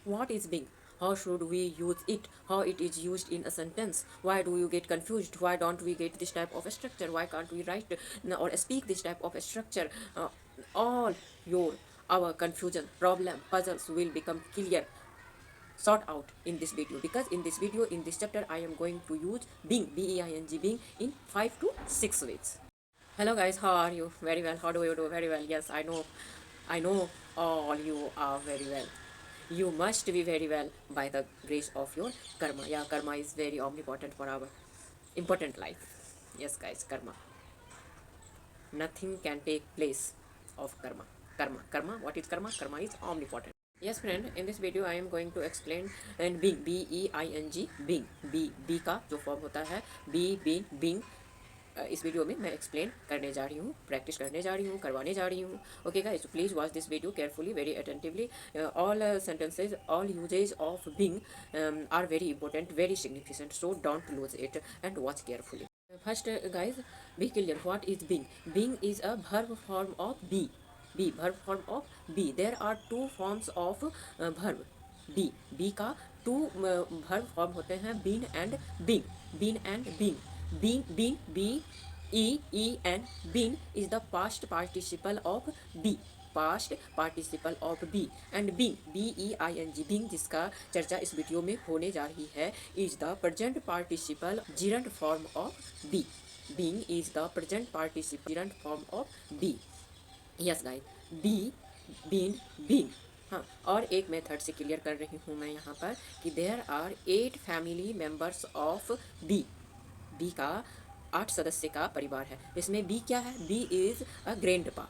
what is being, how should we use it, how it is used in a sentence, why do you get confused, why don't we get this type of a structure, why can't we write or speak this type of a structure. All your our confusion, problem, puzzles will become clear, sort out in this video, because in this video, in this chapter, I am going to use being, being, being in 5 to 6 ways. Hello guys, how are you? Very well. How do you do? Very well. Yes, I know all you are very well. You must be very well by the grace of your karma. Yeah, karma is very omnipotent for our important life. Yes guys, karma. Nothing can take place of karma. Karma. What is karma? Karma is omnipotent. Yes friend, in this video I am going to explain and being, being, being, be का जो form होता है being, इस video में मैं explain करने जा रही हूँ, प्रैक्टिस करने जा रही हूँ, करवाने जा रही हूँ. Okay guys, please watch this video carefully, very attentively. All sentences, all uses of being are very important, very significant, so don't lose it and watch carefully. First guys, be clear what is being. Being is a verb form of be. Verb form of be. There are two forms of verb. be का two verb form होते हैं, been and being. Being, and been is the past participle of be. Past participle of be. And being, being, जिसका चर्चा इस video में होने जा रही है, is the present participle gerund form of be. Being is the present participle gerund form of be. Yes guys, be, been, being. हाँ, और एक मेथड से क्लियर कर रही हूँ मैं यहाँ पर कि there are 8 family members of B. B का 8 सदस्य का परिवार है. इसमें बी क्या है? B is a grandpa.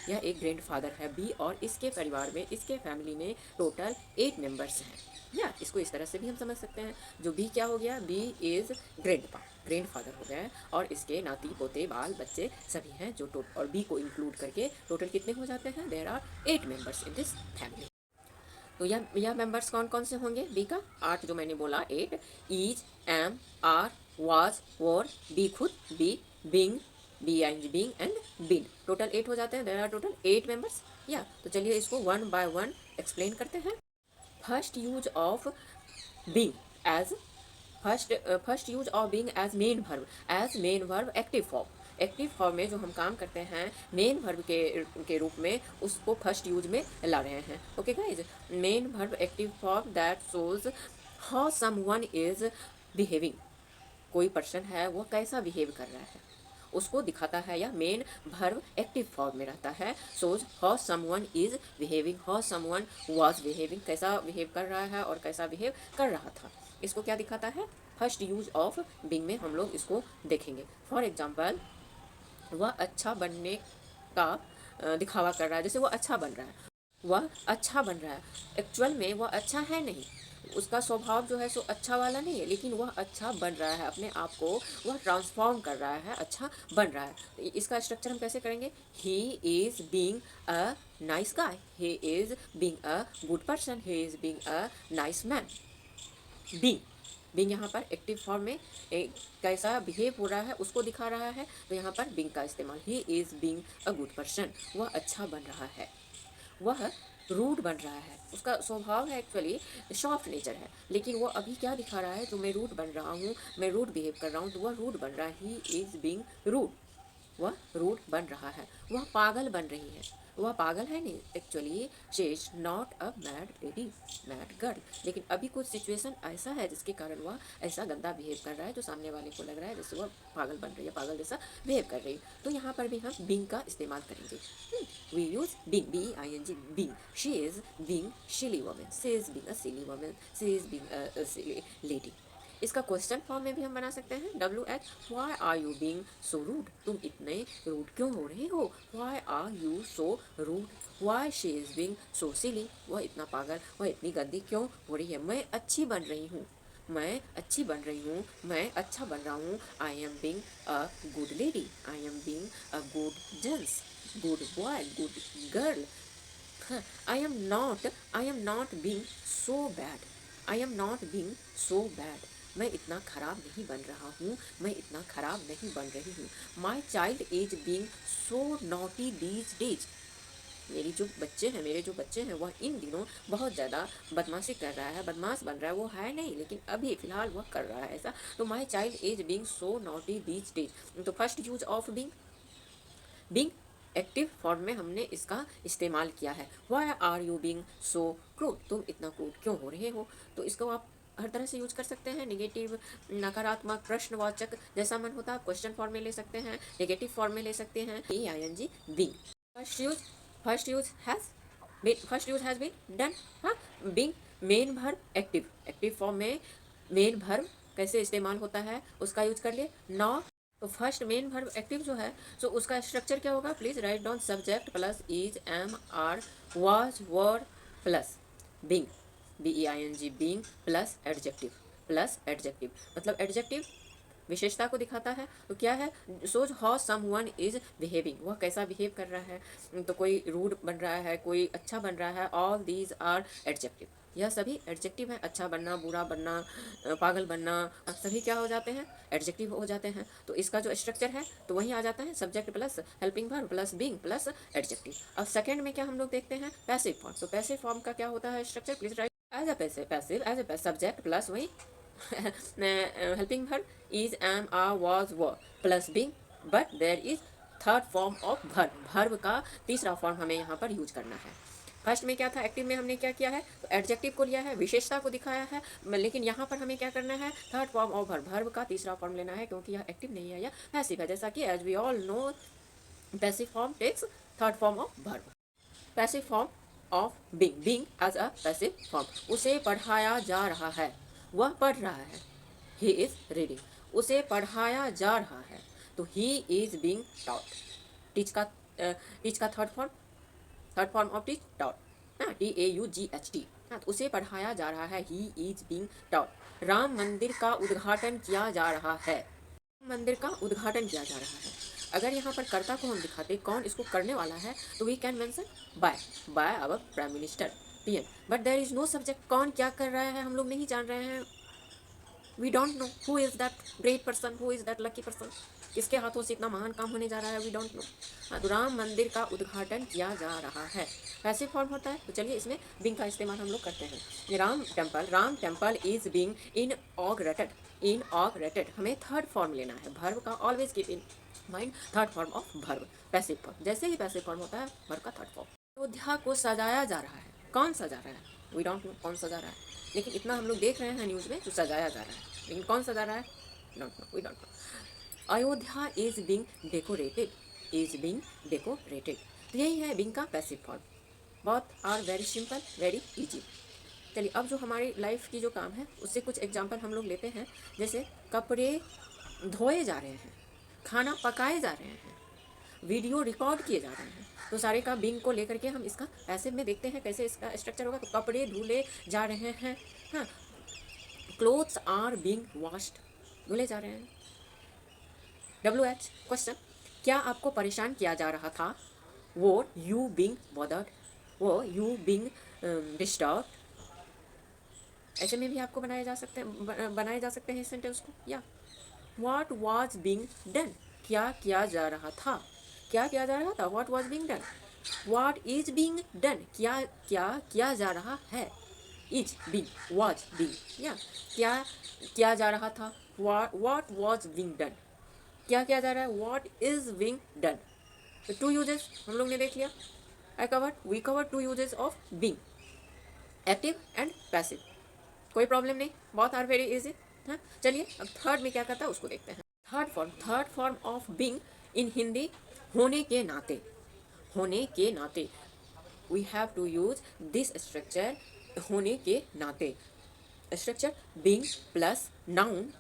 यह एक ग्रैंड फादर है बी, और इसके परिवार में, इसके फैमिली में टोटल 8 मेंबर्स हैं. या इसको इस तरह से भी हम समझ सकते हैं, जो बी क्या हो गया? B is grandpa, grandfather हो गया है, और इसके नाती पोते बाल बच्चे सभी हैं, जो और बी को इंक्लूड करके टोटल कितने हो जाते हैं? There are 8 members in this family. तो यह मेंबर्स कौन कौन से होंगे? बी का 8 जो मैंने बोला, 8. Is, am, are, was, were, be खुद, be, being, being and been. Total 8 हो जाते हैं. There are total 8 members. या तो चलिए इसको वन बाय वन एक्सप्लेन करते हैं. First use of being as first use of being as main verb active form. Active form में जो हम काम करते हैं मेन वर्ब के रूप में, उसको फर्स्ट यूज में ला रहे हैं. Okay guys, main verb active form that shows how someone is behaving. कोई पर्सन है वो कैसा बिहेव कर रहा है उसको दिखाता है, या मेन वर्ब एक्टिव फॉर्म में रहता है. Shows how someone is behaving, how someone was behaving, कैसा बिहेव कर रहा है और कैसा बिहेव कर रहा था, इसको क्या दिखाता है? फर्स्ट यूज ऑफ बीइंग में हम लोग इसको देखेंगे. फॉर एग्जाम्पल, वह अच्छा बनने का दिखावा कर रहा है. जैसे वह अच्छा बन रहा है, वह अच्छा बन रहा है. एक्चुअल में वह अच्छा है नहीं, उसका स्वभाव जो है सो अच्छा वाला नहीं है, लेकिन वह अच्छा बन रहा है. अपने आप को वह ट्रांसफॉर्म कर रहा है, अच्छा बन रहा है. तो इसका स्ट्रक्चर हम कैसे करेंगे? ही is being a nice guy, he is being a good person, he is being a nice man. Being, being यहाँ पर एक्टिव फॉर्म में कैसा बिहेव हो रहा है उसको दिखा रहा है, तो यहाँ पर बीइंग का इस्तेमाल. ही is being a good person, वह अच्छा बन रहा है. वह रूड बन रहा है, उसका स्वभाव है एक्चुअली सॉफ्ट नेचर है, लेकिन वो अभी क्या दिखा रहा है? जो मैं रूड बन रहा हूँ, मैं रूड बिहेव कर रहा हूँ, तो वह रूड बन रहा है. ही इज बीइंग रूड, वह रूड बन रहा है. वह पागल बन रही है, वह पागल है नहीं. Actually she is not a mad lady, mad girl, लेकिन अभी कुछ सिचुएशन ऐसा है जिसके कारण वह ऐसा गंदा बिहेव कर रहा है, जो सामने वाले को लग रहा है जैसे वह पागल बन रही है, पागल जैसा बिहेव कर रही है. तो यहाँ पर भी हम बीइंग का इस्तेमाल करेंगे. We use being, being, being. She is being silly woman, she is being a silly woman, she is being a silly lady. इसका क्वेश्चन फॉर्म में भी हम बना सकते हैं. WH, why are you being so rude, तुम इतने rude क्यों हो रहे हो? Why are you so rude, why she is being so silly, वह इतना पागल, वह इतनी गंदी क्यों हो रही है? मैं अच्छी बन रही हूँ, मैं अच्छी बन रही हूँ, मैं अच्छा बन रहा हूँ. I am being a good lady, I am being a good gents, good boy, good girl. I am not being so bad, I am not being so bad, मैं इतना खराब नहीं बन रहा हूँ, मैं इतना खराब नहीं बन रही हूँ. My child is being so naughty these days, मेरे जो बच्चे हैं वह इन दिनों बहुत ज़्यादा बदमाशी कर रहा है, बदमाश बन रहा है, वो है नहीं लेकिन अभी फ़िलहाल वह कर रहा है ऐसा। तो my child is being so naughty these days. तो first use of being active form में हमने इसका इस्तेमाल किया है। Why are you being so crude, तुम इतना क्रूड क्यों हो रहे हो। तो इसको आप हर तरह से यूज कर सकते हैं। नेगेटिव, नकारात्मक, प्रश्नवाचक, जैसा मन होता है क्वेश्चन फॉर्म में ले सकते हैं, नेगेटिव फॉर्म में ले सकते हैं। ing being first use has been done. हाँ, being main verb active form में मेन वर्ब कैसे इस्तेमाल होता है उसका यूज कर लिए नाउ। तो फर्स्ट मेन वर्ब एक्टिव जो है तो उसका स्ट्रक्चर क्या होगा, please write down subject plus is am are was were plus being BEING being plus adjective मतलब एडजेक्टिव विशेषता को दिखाता है। तो क्या है, shows how someone is behaving, वह कैसा बिहेव कर रहा है। तो कोई रूड बन रहा है, कोई अच्छा बन रहा है। ऑल दीज आर एडजेक्टिव, यह सभी एडजेक्टिव है। अच्छा बनना, बुरा बनना, पागल बनना, सभी क्या हो जाते हैं, एडजेक्टिव हो जाते हैं। तो इसका जो स्ट्रक्चर है तो वही आ जाता है, subject plus helping verb plus being plus adjective. अब सेकंड में क्या हम लोग देखते हैं, पैसिव फॉर्म। तो पैसिव फॉर्म का क्या होता है structure, please write as a passive subject plus वही helping verb is am are was were plus being, but there is third form of verb का तीसरा फॉर्म हमें यहाँ पर यूज करना है। फर्स्ट में क्या था, एक्टिव में हमने क्या किया है, तो एडजेक्टिव को लिया है, विशेषता को दिखाया है। लेकिन यहाँ पर हमें क्या करना है, थर्ड फॉर्म ऑफ वर्ब का तीसरा फॉर्म लेना है, क्योंकि यह एक्टिव नहीं है, यह पैसिव है। जैसा कि as we all know passive form takes third form of verb. Passive form of being as a passive form, उसे पढ़ाया जा रहा है, वह पढ़ रहा है। ही इज रीडिंग, उसे पढ़ाया जा रहा है, तो he is being taught. Teach का third form of teach taught, TAUGHT। हाँ, तो उसे पढ़ाया जा रहा है, he is being taught. Ram Mandir का उद्घाटन किया जा रहा है, मंदिर का उद्घाटन किया जा रहा है। अगर यहाँ पर कर्ता को हम दिखाते, कौन इसको करने वाला है, तो we can mention by our prime minister PM, but there is no subject. कौन क्या कर रहा है हम लोग नहीं जान रहे हैं। We don't know who is that great person, who is that lucky person, किसके हाथों से इतना महान काम होने जा रहा है, वी डोंट नो। हाँ, तो राम मंदिर का उद्घाटन किया जा रहा है, पैसिव फॉर्म होता है। तो चलिए इसमें बीइंग का इस्तेमाल हम लोग करते हैं। राम टेम्पल इज बीइंग इनऑगरेटेड, हमें थर्ड फॉर्म लेना है वर्ब का। Always keep in mind third form of verb, passive form. जैसे ही पैसिव फॉर्म होता है वर्ब का थर्ड फॉर्म। अयोध्या को सजाया जा रहा है, कौन सजा रहा है, वी डोंट नो कौन सजा रहा है, लेकिन इतना हम लोग देख रहे हैं न्यूज़ में तो सजाया जा रहा है, लेकिन कौन सजा रहा है, don't know, we don't know. Ayodhya is being decorated, तो यही है बीइंग का पैसिव फॉर्म। बहुत आर वेरी सिंपल, वेरी इजी। चलिए अब जो हमारी लाइफ की जो काम है उससे कुछ एग्जांपल हम लोग लेते हैं। जैसे कपड़े धोए जा रहे हैं, खाना पकाए जा रहे हैं, वीडियो रिकॉर्ड किए जा रहे हैं। तो सारे का बीइंग को लेकर के हम इसका पैसिव में देखते हैं कैसे इसका स्ट्रक्चर होगा। तो कपड़े धुले जा रहे हैं, हाँ, क्लोथ्स आर बीइंग वॉश्ड, धुले जा रहे हैं। WH क्वेश्चन, क्या आपको परेशान किया जा रहा था, वो यू बीइंग बॉदर्ड, वो यू बीइंग डिस्टर्ब्ड, ऐसे में भी आपको बनाए जा सकते हैं इस सेंटेंस को। या व्हाट वाज बीइंग डन, क्या किया जा रहा था, what was being done. What is being done, क्या किया जा रहा है, इज बीइंग वाज बीइंग। या क्या किया जा रहा था, व्हाट वाज बीइंग डन, क्या किया जा रहा है, व्हाट इज बीइंग डन। तो 2 यूजेस हम लोग ने देख लिया। We cover 2 uses of being, active and passive. कोई प्रॉब्लम नहीं, बहुत आर वेरी इजी। हाँ, चलिए अब थर्ड में क्या करता है उसको देखते हैं। Third form of being in Hindi, होने के नाते we have to use this structure, होने के नाते। स्ट्रक्चर बीइंग प्लस नाउन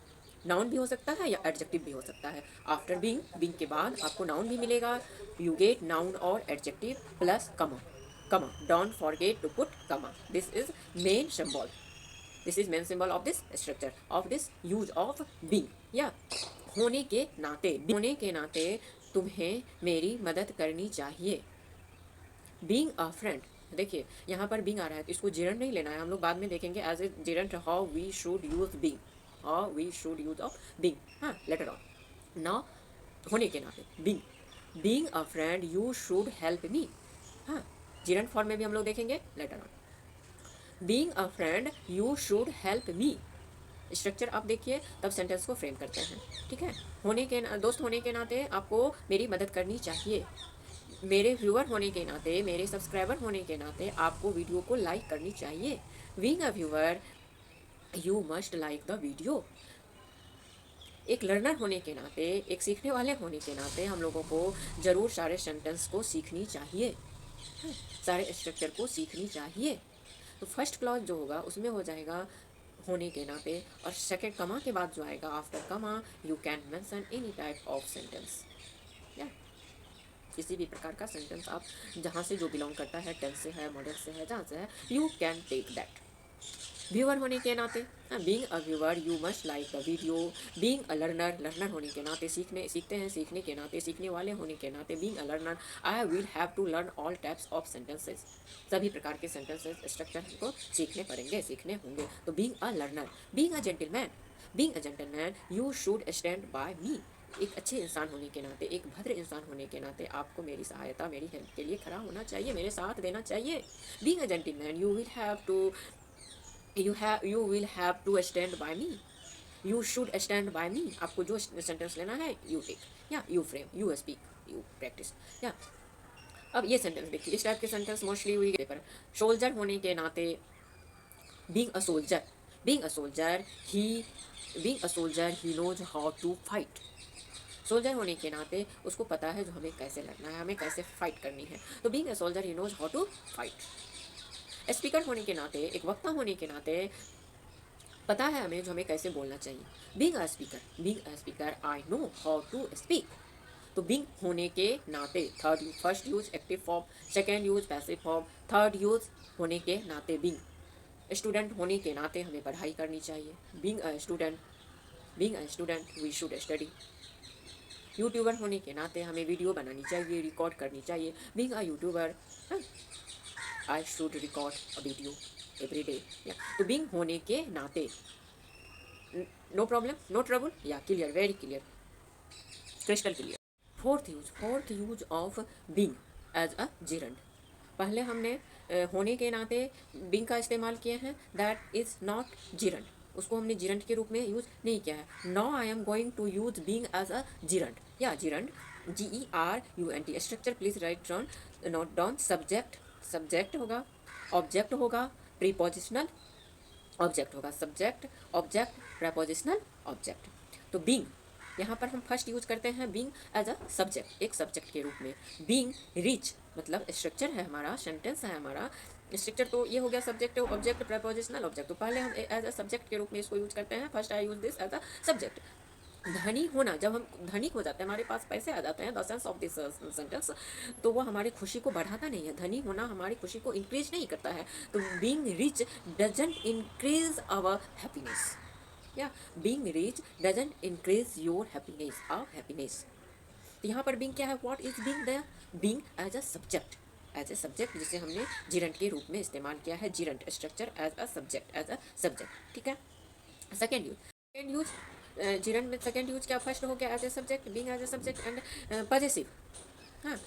भी हो सकता है या एडजेक्टिव भी हो सकता है। आफ्टर बीइंग के बाद आपको नाउन भी मिलेगा। यू गेट नाउन और एडजेक्टिव प्लस कमा, डोंट फॉरगेट टू पुट कमा। This is main symbol of this structure, of this use of being. या होने के नाते तुम्हें मेरी मदद करनी चाहिए। बीइंग अ फ्रेंड, देखिए यहाँ पर बीइंग आ रहा है तो इसको जिरंड नहीं लेना है, हम लोग बाद में देखेंगे as a gerund how we should use being of being, हाँ, लेटर ऑन। नाउ होने के नाते being a friend you should help me, हाँ, जिरंट फॉर्म में भी हम लोग देखेंगे later on. Being a friend you should help me, structure आप देखिए तब सेंटेंस को फ्रेम करते हैं, ठीक है। दोस्त होने के नाते आपको मेरी मदद करनी चाहिए, मेरे व्यूअर होने के नाते, मेरे सब्सक्राइबर होने के नाते आपको वीडियो को लाइक करनी चाहिए। Being a viewer you must like the video. एक लर्नर होने के नाते, एक सीखने वाले होने के नाते हम लोगों को ज़रूर सारे सेंटेंस को सीखनी चाहिए, सारे स्ट्रक्चर को सीखनी चाहिए। तो फर्स्ट क्लॉज जो होगा उसमें हो जाएगा होने के नाते, और सेकंड कमा के बाद जो आएगा आफ्टर कमा you can mention any type of sentence, या किसी भी प्रकार का सेंटेंस आप जहाँ से जो बिलोंग करता है, टेंस से है, मॉडल से है, जहाँ से है, you can take that. Viewer होने के नाते, being a viewer you must like the video. Being a learner, learner होने के नाते, सीखते हैं सीखने के नाते, सीखने वाले होने के नाते, being a learner I will have to learn all types of sentences, सभी प्रकार के सेंटेंसेस स्ट्रक्चर हमको सीखने पड़ेंगे, सीखने होंगे। तो being a learner, being a gentleman, being a gentleman you should stand by me. एक अच्छे इंसान होने के नाते, एक भद्र इंसान होने के नाते आपको मेरी सहायता, मेरी हेल्प के लिए खड़ा होना चाहिए, मेरे साथ देना चाहिए। Being a gentleman you will have to stand by me, you should stand by me। आपको जो सेंटेंस लेना है यू टेक या you frame, you speak, you practice, या अब ये सेंटेंस देखिए, इस टाइप के सेंटेंस मोस्टली हुई पेपर। सोल्जर होने के नाते, being a soldier, being a soldier ही बीइंग अ सोल्जर ही knows how to fight. Soldier होने के नाते उसको पता है जो हमें कैसे लड़ना है, हमें कैसे फाइट करनी है। तो बीइंग अ सोल्जर ही knows how to fight. Speaker होने के नाते, एक वक्ता होने के नाते पता है हमें जो हमें कैसे बोलना चाहिए। Being a speaker I know how to speak. तो बीइंग होने के नाते, first use active form, second use passive form, third use होने के नाते बीइंग। स्टूडेंट होने के नाते हमें पढ़ाई करनी चाहिए, being a student we should study. YouTuber होने के नाते हमें वीडियो बनानी चाहिए, रिकॉर्ड करनी चाहिए, being a YouTuber I should record a video every day. तो बीइंग होने के नाते, नो प्रॉब्लम, नो ट्रबल, या clear, very clear, crystal clear. Fourth use of being as a gerund. पहले हमने होने के नाते बीइंग का इस्तेमाल किए हैं, दैट इज नॉट जिरंड, उसको हमने जिरंड के रूप में यूज नहीं किया है। Now I am going to use being as a gerund, या gerund, GERUND। Structure please write down, note down. Subject होगा, ऑब्जेक्ट होगा, प्रीपोजिशनल ऑब्जेक्ट होगा, सब्जेक्ट ऑब्जेक्ट प्रेपोजिशनल ऑब्जेक्ट। तो बीइंग यहाँ पर हम फर्स्ट यूज करते हैं बीइंग एज अ सब्जेक्ट, एक सब्जेक्ट के रूप में। बीइंग रिच मतलब स्ट्रक्चर है हमारा, सेंटेंस है हमारा, स्ट्रक्चर तो ये हो गया सब्जेक्ट ऑब्जेक्ट प्रेपोजिशनल ऑब्जेक्ट। तो पहले हम एज अ सब्जेक्ट के रूप में इसको यूज करते हैं, first I use this as a subject. धनी होना, जब हम धनिक हो जाते हैं, हमारे पास पैसे आ जाते हैं, the sense of this sentence, तो वो हमारी खुशी को बढ़ाता नहीं है। धनी होना हमारी खुशी को इंक्रीज नहीं करता है। तो being rich doesn't increase our happiness, या being rich doesn't increase your happiness, our happiness. तो यहाँ पर बीइंग क्या है, what is being there, being as a subject, as a subject जिसे हमने जिरंट के रूप में इस्तेमाल किया है, gerund structure as a subject, ठीक है। सेकेंड यूज जिरंट में सेकेंड यूज क्या, फर्स्ट हो गया as a subject, being as a subject and possessive. हाँ,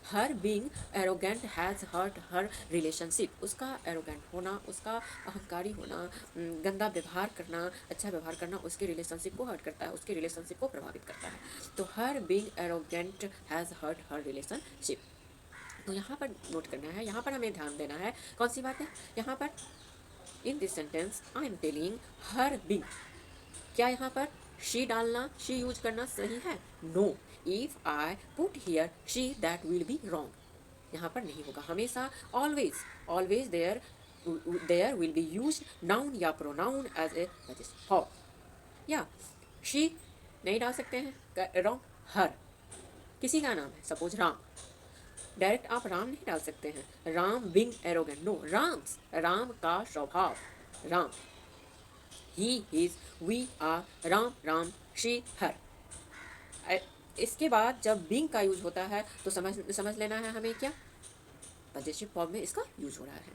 her being arrogant has hurt her relationship. उसका एरोगेंट होना, उसका अहंकारी होना, गंदा व्यवहार करना, अच्छा व्यवहार करना उसके रिलेशनशिप को हर्ट करता है, उसके रिलेशनशिप को प्रभावित करता है। तो her being arrogant has hurt her relationship. तो यहाँ पर नोट करना है, यहाँ पर हमें ध्यान देना है, कौन सी बात है यहाँ पर, in this sentence I am telling her being. क्या यहाँ पर शी डालना, शी यूज करना सही है? No, if I put here she that will be wrong. यहाँ पर नहीं होगा, हमेशा always there will be use noun or pronoun as a form, या शी नहीं डाल सकते हैं, रॉन्ग, हर किसी का नाम है, सपोज राम, डायरेक्ट आप राम नहीं डाल सकते हैं, Ram being arrogant, no, Ram का स्वभाव, Ram, he his we are, Ram she her. इसके बाद जब बीइंग का यूज होता है तो समझ लेना है हमें क्या, पजेसिव फॉर्म में इसका यूज हो रहा है,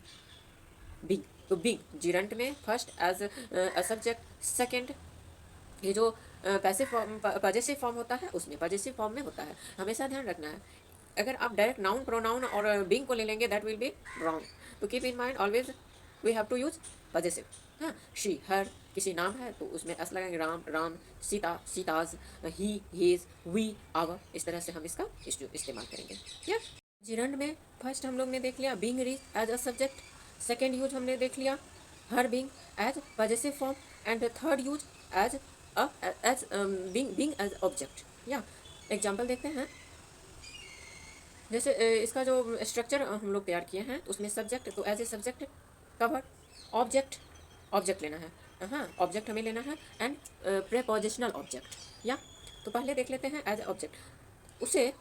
बीइंग। तो बीइंग जिरंट में first as a subject, second ये जो पैसिव फॉर्म पजेसिव फॉर्म होता है उसमें पजेसिव फॉर्म में होता है, हमेशा ध्यान रखना है। अगर आप डायरेक्ट नाउन प्रोनाउन और बीइंग को ले लेंगे दैट विल बी रॉन्ग. तो keep in mind always we have to use possessive. हाँ, शी हर किसी नाम है तो उसमें एस लगाएंगे. Ram Ram, Sita Sita's, he his, we our. इस तरह से हम इसका इस्तेमाल करेंगे. या जिरंड में फर्स्ट हम लोग ने देख लिया being rich as a subject. Second use हमने देख लिया her being as possessive form. And third use as as being as object. या एग्जाम्पल देखते हैं. जैसे इसका जो स्ट्रक्चर हम लोग तैयार किए हैं तो उसमें सब्जेक्ट तो as a subject cover. Object object लेना है. हाँ, ऑब्जेक्ट हमें लेना है. And prepositional object. या तो पहले देख लेते हैं एज ए ऑब्जेक्ट. उसे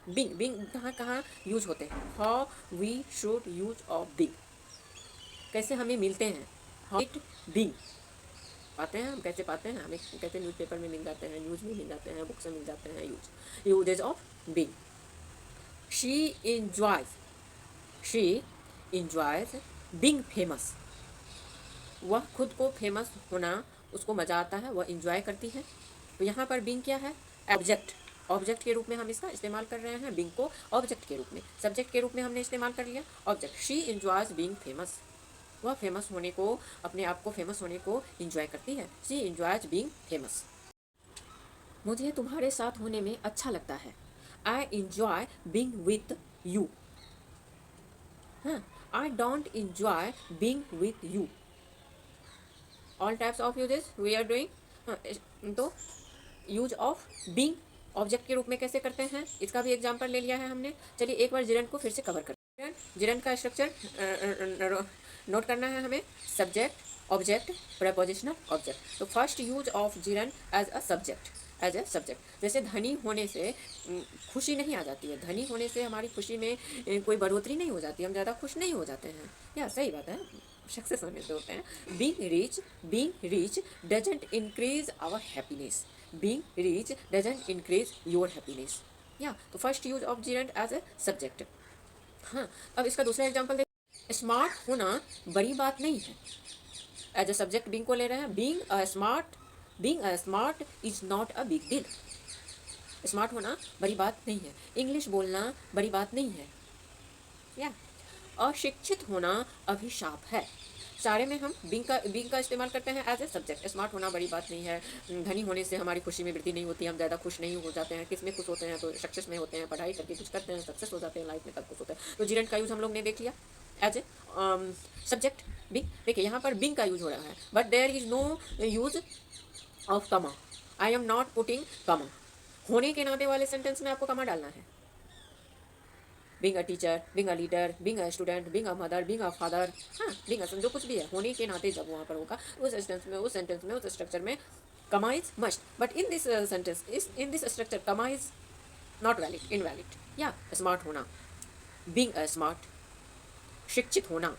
बीइंग बीइंग कहाँ कहाँ यूज होते हैं. How we should use of being. कैसे हमें मिलते हैं. हाउ इट बीइंग पाते हैं हम. कैसे पाते हैं हमें. कैसे न्यूज़पेपर में मिल जाते हैं, न्यूज़ में मिल जाते हैं, बुक्स में मिल जाते हैं. Usages of being. She enjoys being famous. वह खुद को फेमस होना उसको मज़ा आता है, वह इंजॉय करती है. तो यहाँ पर बीइंग क्या है. ऑब्जेक्ट. ऑब्जेक्ट के रूप में हम इसका इस्तेमाल कर रहे हैं. बीइंग को ऑब्जेक्ट के रूप में, सब्जेक्ट के रूप में हमने इस्तेमाल कर लिया. Object. She enjoys being famous. वह फेमस होने को, अपने आप को फेमस होने को इंजॉय करती है. She enjoys being famous. मुझे तुम्हारे साथ होने में अच्छा लगता है. I enjoy being with you. हाँ, I don't enjoy being with you. All types of uses we are doing. हाँ, तो यूज ऑफ being ऑब्जेक्ट के रूप में कैसे करते हैं इसका भी एग्जाम्पल ले लिया है हमने. चलिए एक बार जिरंड को फिर से कवर करते हैं. जिरंड का स्ट्रक्चर नोट करना है हमें. Subject, object, prepositional object. तो first use of gerund as a subject. As a subject. जैसे धनी होने से खुशी नहीं आ जाती है. धनी होने से हमारी खुशी में कोई बढ़ोतरी नहीं हो जाती. हम ज़्यादा खुश नहीं हो जाते हैं. या सही बात है, सक्सेस होने से होते हैं. Being rich doesn't increase our happiness. Being rich doesn't increase your happiness. या तो first use of gerund as a subject. हाँ, अब इसका दूसरा एग्जाम्पल देखिए. स्मार्ट होना बड़ी बात नहीं है. एज ए सब्जेक्ट बीइंग को ले रहे हैं. Being a smart is not a big deal. Smart होना बड़ी बात नहीं है. इंग्लिश बोलना बड़ी बात नहीं है. या अशिक्षित होना अभिशाप है. सारे में हम बीइंग का इस्तेमाल करते हैं एज ए सब्जेक्ट. स्मार्ट होना बड़ी बात नहीं है. धनी होने से हमारी खुशी में वृद्धि नहीं होती. हम ज़्यादा खुश नहीं हो जाते हैं. किस में खुश होते हैं तो सक्सेस में होते हैं. पढ़ाई करके कुछ करते हैं, सक्सेस हो जाते हैं लाइफ में, तब खुश होते हैं. तो जिरंड का यूज़ हम लोग ने देख लिया एज ए सब्जेक्ट बीइंग. देखिए यहाँ पर बीइंग का यूज हो रहा है but there is no use of comma. I am not putting कमा. होने के नाते वाले सेंटेंस में आपको कमा डालना है. Being a teacher, being a leader, being a student, being a mother, being a father. हाँ, बीइंग अ जो कुछ भी है होने के नाते जब वहाँ पर होगा उस सेंटेंस में उस स्ट्रक्चर में कमा is must. But in this sentence in this structure कमा इज नॉट वैलिड, इनवैलिड. या स्मार्ट होना, बीइंग अ स्मार्ट, शिक्षित होना.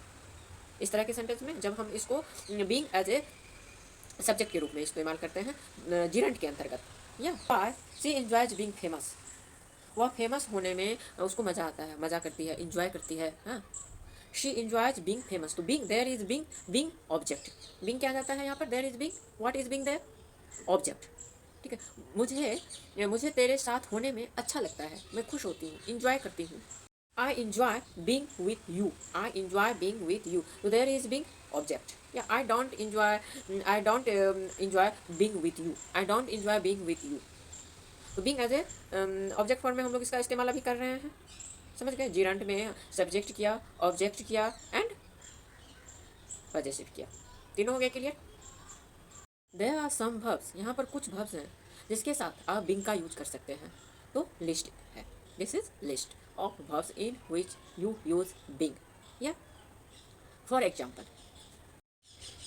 इस तरह के सेंटेंस में जब हम इसको बीइंग एज ए सब्जेक्ट के रूप में इस्तेमाल करते हैं जिरंड के अंतर्गत. या शी एंजॉयज बीइंग फेमस. वह फेमस होने में उसको मज़ा आता है, मज़ा करती है, इंजॉय करती है. हाँ, शी इंजॉयज बीइंग फेमस. तो being there is being object. Being क्या जाता है यहाँ पर. There is being. What is being there. Object. ठीक है. मुझे तेरे साथ होने में अच्छा लगता है. मैं खुश होती हूँ, इंजॉय करती हूँ. I enjoy being with you. I enjoy being with you. So there is being object. Yeah, I don't enjoy being with you. I don't enjoy being with you. तो being as a object form में हम लोग इसका इस्तेमाल अभी कर रहे हैं. समझ गए. जिरंड में सब्जेक्ट किया, ऑब्जेक्ट किया एंड पजेसिव किया. तीनों हो गए clear. There are some verbs. यहाँ पर कुछ वर्ब्स हैं जिसके साथ आप being का यूज कर सकते हैं. तो लिस्ट है. This is list of verbs in which you use being. Yeah. For example,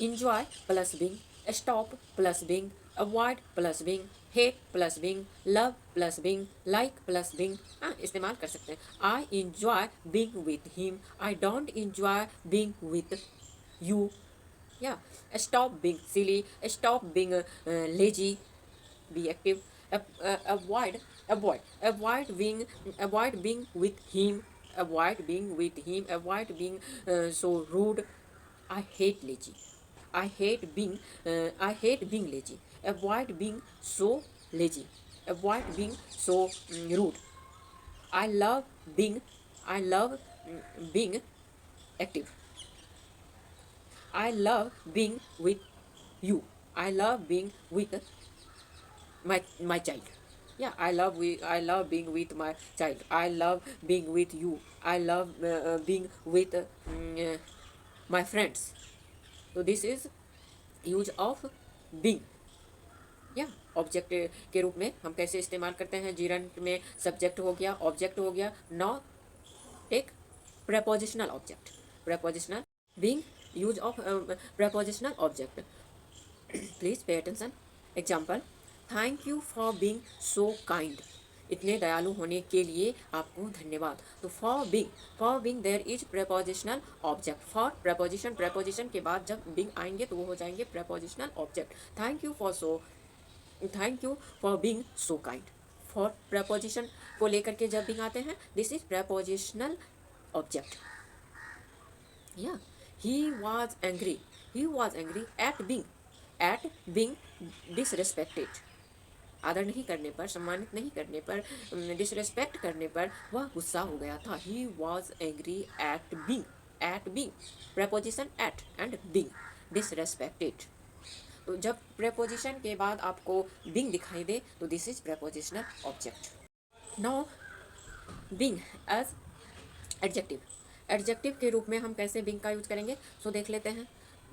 enjoy plus being, stop plus being, avoid plus being, hate plus being, love plus being, like plus being. हाँ, इस्तेमाल कर सकते हैं. I enjoy being with him. I don't enjoy being with you. Yeah. Stop being silly. Stop being lazy. Be active. Avoid being with him. Avoid being with him. Avoid being so rude. I hate lazy. I hate being lazy. Avoid being so lazy. Avoid being so rude. I love being I love being active. I love being with you. I love being with my child. Yeah, I love being with my child. I love being with you. I love being with my friends. So this is use of being. या object के रूप में हम कैसे इस्तेमाल करते हैं, gerund में सब्जेक्ट हो गया, ऑब्जेक्ट हो गया, now take prepositional object. Prepositional being use of prepositional object. Please pay attention. Example, thank you for being so kind. इतने दयालु होने के लिए आपको धन्यवाद। तो for being there is prepositional object. For preposition के बाद जब बिंग आएंगे तो वो हो जाएंगे prepositional object. Thank you for being so kind. For preposition को लेकर के जब बिंग आते हैं, this is prepositional object. Yeah, he was angry at being disrespected. आदर नहीं करने पर, सम्मानित नहीं करने पर, डिसरेस्पेक्ट करने पर वह गुस्सा हो गया था। He was angry at being preposition at and being disrespected. तो जब preposition के बाद आपको being दिखाई दे तो this is prepositional object. Now being as adjective के रूप में हम कैसे बिंग का यूज करेंगे, सो देख लेते हैं।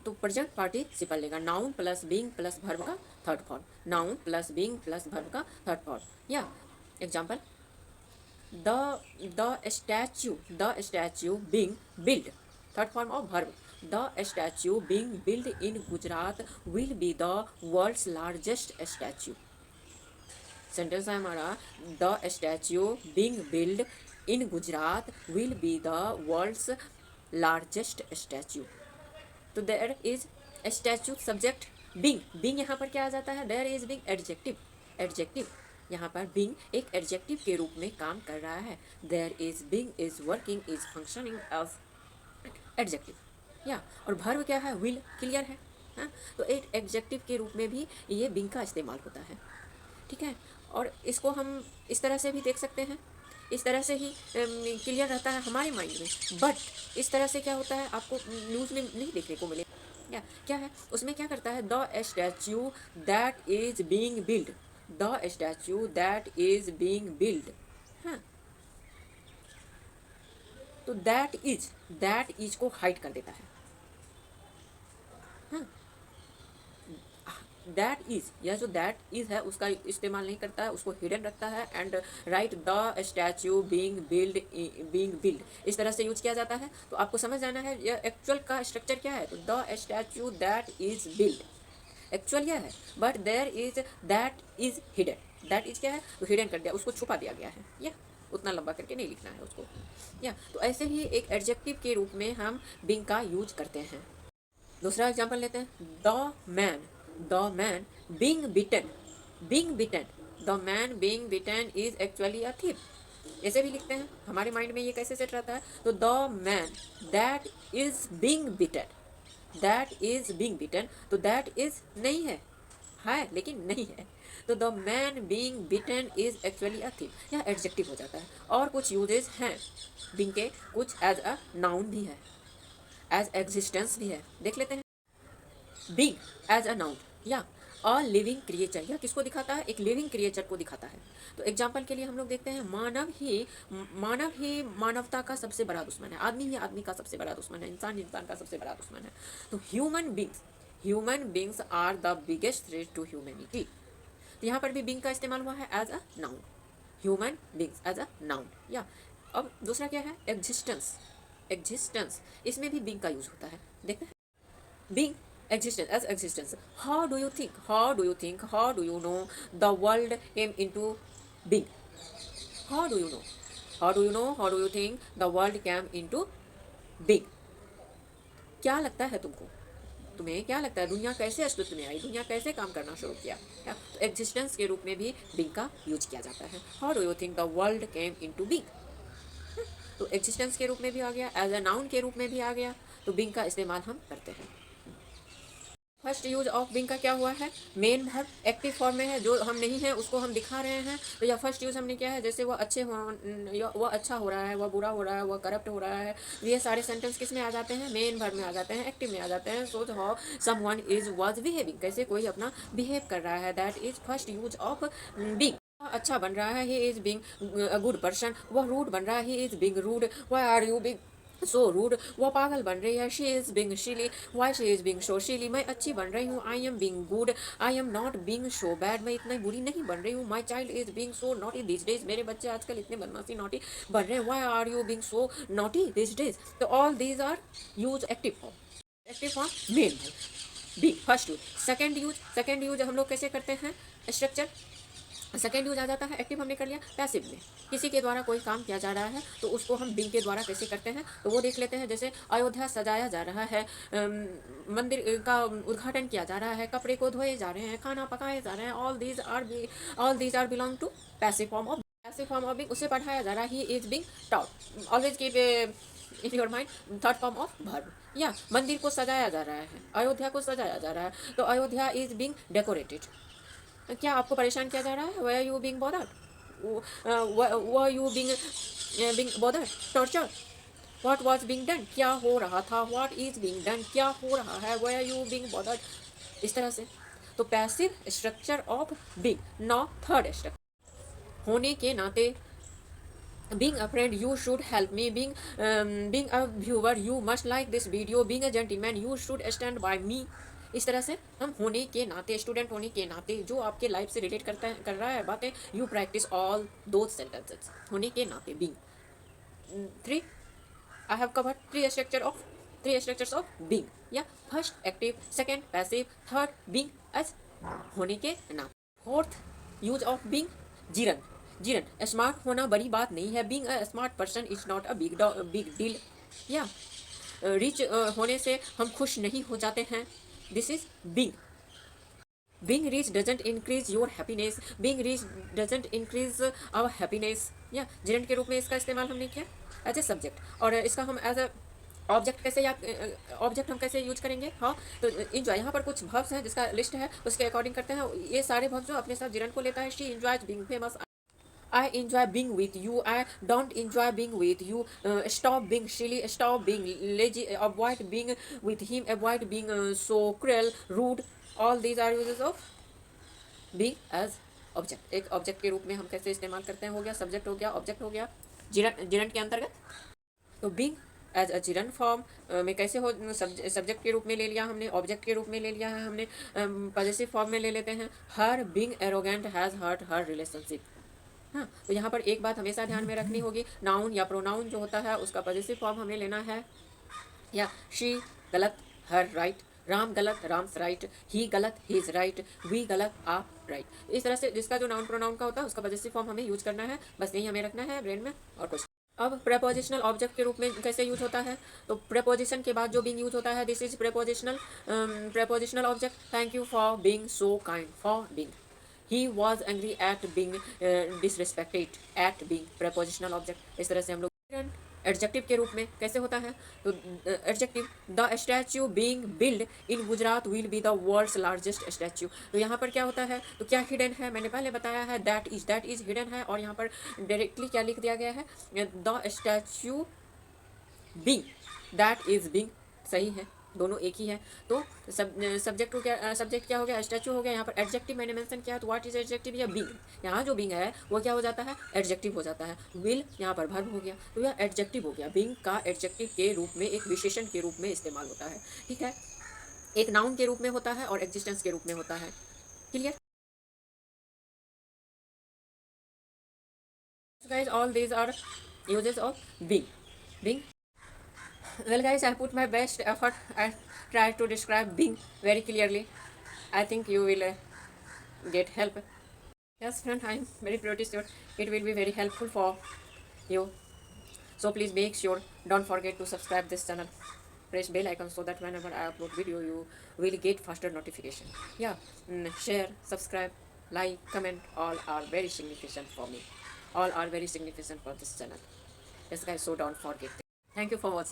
तो प्रेजेंट पार्टिसिपल लेगा, noun plus being plus verb का third form, noun plus being plus verb का थर्ड फॉर्म। या example, the statue being build, third form of verb, the statue being build in Gujarat will be the world's largest statue. Sentence है हमारा, the statue being build in Gujarat will be the world's largest statue. तो there is statue subject being यहाँ पर क्या आ जाता है, there is being adjective यहाँ पर बीइंग एक एडजेक्टिव के रूप में काम कर रहा है। There is being is working is functioning as adjective. या और वर्ब क्या है, विल, क्लियर है। हाँ, तो एक एडजेक्टिव के रूप में भी ये बीइंग का इस्तेमाल होता है। ठीक है, और इसको हम इस तरह से भी देख सकते हैं, इस तरह से ही क्लियर रहता है हमारे माइंड में। बट इस तरह से क्या होता है आपको न्यूज़ में नहीं देखने को मिले। क्या है उसमें, क्या करता है, the statue that is being build, the statue that is being build. हाँ, तो दैट इज को हाइड कर देता है। हाँ, दैट इज, यह जो दैट इज है उसका इस्तेमाल नहीं करता है, उसको हिडन रखता है। And right the statue being build इस तरह से यूज किया जाता है। तो आपको समझ जाना है यह एक्चुअल का स्ट्रक्चर क्या है। तो the statue that is build actual यह है, but that is hidden. That is क्या है, तो हिडन कर दिया, उसको छुपा दिया गया है। या उतना लंबा करके नहीं लिखना है उसको। या तो ऐसे ही एक एडजेक्टिव के रूप में हम बीइंग का यूज करते हैं। दूसरा एग्जाम्पल लेते हैं, the man being beaten, the man being beaten is actually a thief। ऐसे भी लिखते हैं, हमारे माइंड में ये कैसे सेट रहता है। तो the man that is being beaten, तो that is नहीं है लेकिन नहीं है। तो the man being beaten is actually a thief, यह एडजेक्टिव हो जाता है। और कुछ यूजेस हैं being के, कुछ एज अ नाउन भी है, एज एग्जिस्टेंस भी है। देख लेते हैं, बीइंग एज अ नाउन, या अ लिविंग क्रिएचर, यह किसको दिखाता है, एक लिविंग क्रिएचर को दिखाता है। तो एग्जाम्पल के लिए हम लोग देखते हैं, मानव ही मानवता का सबसे बड़ा दुश्मन है, आदमी ही आदमी का सबसे बड़ा दुश्मन है, इंसान का सबसे बड़ा दुश्मन है। तो human beings are the biggest threat to humanity. तो यहाँ पर भी बीइंग का इस्तेमाल हुआ है as a noun, human beings as a noun. या अब दूसरा क्या है, एग्जिस्टेंस, इसमें भी बीइंग का यूज होता है। देखते हैं, being existence as existence. How do you think, how do you know the world came into being? How do you think the world came into being? क्या लगता है तुम्हें क्या लगता है दुनिया कैसे अस्तित्व में आई, दुनिया कैसे काम करना शुरू किया। क्या, तो एग्जिस्टेंस के रूप में भी बीइंग का यूज किया जाता है। How do you think the world came into being, तो एग्जिस्टेंस के रूप में भी आ गया, एज अ नाउन के रूप में भी आ गया। तो बीइंग का इस्तेमाल हम करते हैं। फर्स्ट यूज ऑफ बिंग का क्या हुआ है, मेन वर्ब एक्टिव फॉर्म में है, जो हम नहीं है उसको हम दिखा रहे हैं। तो यह फर्स्ट यूज हमने किया है, जैसे वह अच्छे हो, वह अच्छा हो रहा है, वह बुरा हो रहा है, वह करप्ट हो रहा है। ये सारे सेंटेंस किस में आ जाते हैं, मेन वर्ब में आ जाते हैं, एक्टिव में आ जाते हैं। So how someone is was behaving, कैसे कोई अपना बिहेव कर रहा है, that is first use of being. अच्छा बन रहा है, he is being a good person. वह रूड बन रहा है, he is being rude. Why are you being so rude. वह पागल बन रही है, she is being silly. Why she is being so silly. मैं अच्छी बन रही हूँ, I am being good. I am not being so bad. मैं इतनी बुरी नहीं बन रही हूँ, my child is being so naughty this days. मेरे बच्चे आजकल इतने बदमाशी नॉटी बन रहे हैं, why are you being so naughty this days. तो all these are use active form, active form main be first use. Second use हम लोग कैसे करते हैं, स्ट्रक्चर। सेकेंड यूज आ जाता है, एक्टिव हमने कर लिया, पैसिव में किसी के द्वारा कोई काम किया जा रहा है तो उसको हम बिंग के द्वारा कैसे करते हैं, तो वो देख लेते हैं। जैसे अयोध्या सजाया जा रहा है, मंदिर का उद्घाटन किया जा रहा है, कपड़े को धोए जा रहे हैं, खाना पकाए जा रहे हैं। All these are belong to passive form of being. उसे पढ़ाया जा रहा है, he is being taught. Always keep in your mind third form of verb. या मंदिर को सजाया जा रहा है, अयोध्या को सजाया जा रहा है, तो अयोध्या इज बिंग डेकोरेटेड। क्या आपको परेशान किया जा रहा है, were you Bing bothered, were you Bing bothered, torture. What was being done, क्या हो रहा था, व्हाट इज बिंग डन, क्या हो रहा है, वर यू बिंग बॉदर्ड, इस तरह से। तो passive structure of being. Now third structure, होने के नाते, being a friend you should help me, being a viewer you must like this video, being a gentleman you should stand by me। इस तरह से हम होने के नाते, स्टूडेंट होने के नाते, जो आपके लाइफ से रिलेट कर रहा है बातें, you practice all those sentences, होने के नाते being. Three, I have covered three structures of being. या first active, second passive, third being as होने के नाते। Fourth use of being, gerund. Gerund, smart होना बड़ी बात नहीं है, being a smart person is not a big deal. या रिच होने से हम खुश नहीं हो जाते हैं, this is being. Being rich doesn't increase your happiness, being rich doesn't increase our happiness. या जेरेंट के रूप में इसका इस्तेमाल हमने किया एज ए सब्जेक्ट, और इसका हम एज अ ऑब्जेक्ट कैसे, या ऑब्जेक्ट हम कैसे यूज करेंगे। हाँ, तो इंजॉय, यहाँ पर कुछ वर्ब्स हैं जिसका लिस्ट है, उसके अकॉर्डिंग करते हैं। ये सारे वर्ब्स जो अपने साथ जिरन को लेता है, she enjoys being famous, I enjoy being with you, I don't enjoy being with you, stop being silly, stop being lazy, avoid being with him, avoid being so cruel, rude। all these are uses of being as object. एक object के रूप में हम कैसे इस्तेमाल करते हैं, हो गया सब्जेक्ट, हो गया ऑब्जेक्ट, हो गया जिरंड के अंतर्गत। तो being as a gerund form में कैसे हो, सब्जेक्ट के रूप में ले लिया हमने, ऑब्जेक्ट के रूप में ले लिया है हमने, पॉजेसिव फॉर्म में ले लेते हैं। Her being arrogant has hurt her relationship. हाँ, तो यहाँ पर एक बात हमेशा ध्यान में रखनी होगी, नाउन या प्रोनाउन जो होता है उसका पॉजेसिव फॉर्म हमें लेना है। या शी गलत, हर राइट, राम गलत, राम्स राइट, ही गलत, ही इज राइट, वी गलत, आप राइट। इस तरह से जिसका जो नाउन प्रोनाउन का होता है उसका पॉजेसिव फॉर्म हमें यूज करना है, बस यही हमें रखना है ब्रेन में, और कुछ। अब प्रेपोजिशनल ऑब्जेक्ट के रूप में कैसे यूज होता है, तो प्रेपोजिशन के बाद जो बीइंग यूज होता है, this is prepositional object. Thank you for being so kind, for being. He was angry at being disrespected, at being prepositional object। इस तरह से हम लोग एडजेक्टिव के रूप में कैसे होता है, तो adjective, the statue being build in Gujarat will be the world's largest statue. तो यहाँ पर क्या होता है, तो क्या हिडन है, मैंने पहले बताया है, दैट इज हिडन है, और यहाँ पर डायरेक्टली क्या लिख दिया गया है, the statue being, that is being, सही है, दोनों एक ही है। तो सब्जेक्ट क्या हो गया, स्टैचू हो गया। यहाँ पर एडजेक्टिव मैंने मेंशन किया, तो व्हाट इज एडजेक्टिव, या बीइंग, यहाँ जो बीइंग है वो क्या हो जाता है, एडजेक्टिव हो जाता है। विल यहाँ पर वर्ब हो गया, तो यह एडजेक्टिव हो गया। बीइंग का एडजेक्टिव के रूप में, एक विशेषण के रूप में इस्तेमाल होता है, ठीक है। एक नाउन के रूप में होता है और एग्जिस्टेंस के रूप में होता है, clear guys. All these are uses of being. Well, guys, I put my best effort. I try to describe being very clearly. I think you will get help. Yes, friend, I'm very pretty sure it will be very helpful for you. So please make sure, don't forget to subscribe this channel. Press bell icon so that whenever I upload video, you will get faster notification. Yeah, share, subscribe, like, comment. All are very significant for me. All are very significant for this channel. Yes, guys. So don't forget. Thank you for watching.